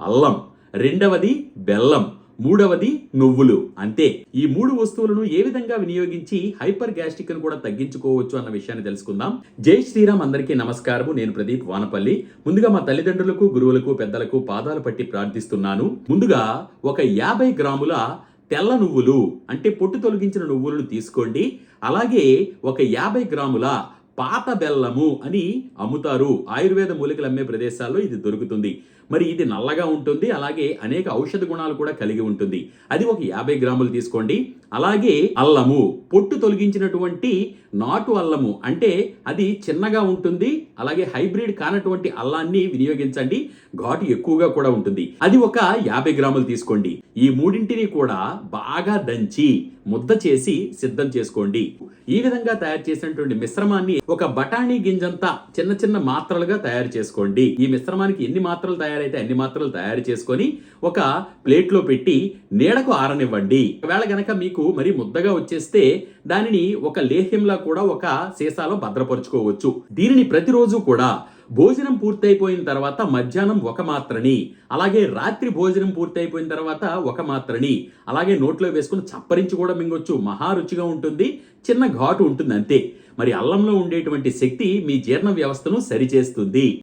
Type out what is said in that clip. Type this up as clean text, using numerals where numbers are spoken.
అల్లం, రెండవది బెల్లం, మూడవది నువ్వులు. అంతే. ఈ 3 వస్తువులను ఏ విధంగా వినియోగించి హైపర్ గ్యాస్ట్రిక్ ను కూడా తగ్గించుకోవచ్చు అన్న విషయాన్ని తెలుసుకుందాం. జై శ్రీరామ్. అందరికీ నమస్కారము. నేను ప్రదీప్ వానపల్లి. ముందుగా మా తల్లిదండ్రులకు, గురువులకు, పెద్దలకు పాదాలు పట్టి ప్రార్థిస్తున్నాను. ముందుగా ఒక 50 గ్రాముల తెల్ల నువ్వులు అంటే పొట్టు తొలగించిన నువ్వులను తీసుకోండి. అలాగే ఒక 50 గ్రాముల పాత బెల్లము అని అమ్ముతారు. ఆయుర్వేద మూలికలు అమ్మే ప్రదేశాల్లో ఇది దొరుకుతుంది. మరి ఇది నల్లగా ఉంటుంది, అలాగే అనేక ఔషధ గుణాలు కూడా కలిగి ఉంటుంది. అది ఒక 50 గ్రాములు తీసుకోండి. అలాగే అల్లము, పొట్టు తొలగించినటువంటి నాటు అల్లము అంటే అది చిన్నగా ఉంటుంది, అలాగే హైబ్రిడ్ కానటువంటి అల్లాన్ని వినియోగించండి. ఘాటు ఎక్కువగా కూడా ఉంటుంది. అది ఒక 50 గ్రాములు తీసుకోండి. ఈ మూడింటిని కూడా బాగా దంచి ముద్ద చేసి సిద్ధం చేసుకోండి. ఈ విధంగా తయారు చేసినటువంటి మిశ్రమాన్ని ఒక బఠానీ గింజంత చిన్న చిన్న మాత్రలుగా తయారు చేసుకోండి. ఈ మిశ్రమానికి ఎన్ని మాత్రలు తయారైతే అన్ని మాత్రలు తయారు చేసుకొని ఒక ప్లేట్లో పెట్టి నీడకు ఆరనివ్వండి. ఒకవేళ గనక మీకు మరి ముద్దగా వచ్చేస్తే దానిని ఒక లేహ్యంలా కూడా ఒక సీసాలో భద్రపరుచుకోవచ్చు. దీనిని ప్రతిరోజు కూడా భోజనం పూర్తయిపోయిన తర్వాత మధ్యాహ్నం ఒక మాత్రని, అలాగే రాత్రి భోజనం పూర్తయిపోయిన తర్వాత ఒక మాత్రని, అలాగే నోట్లో వేసుకుని చప్పరించి కూడా మింగొచ్చు. మహా రుచిగా ఉంటుంది. చిన్న ఘాటు ఉంటుంది అంతే. మరి అల్లంలో ఉండేటువంటి శక్తి మీ జీర్ణ వ్యవస్థను సరిచేస్తుంది.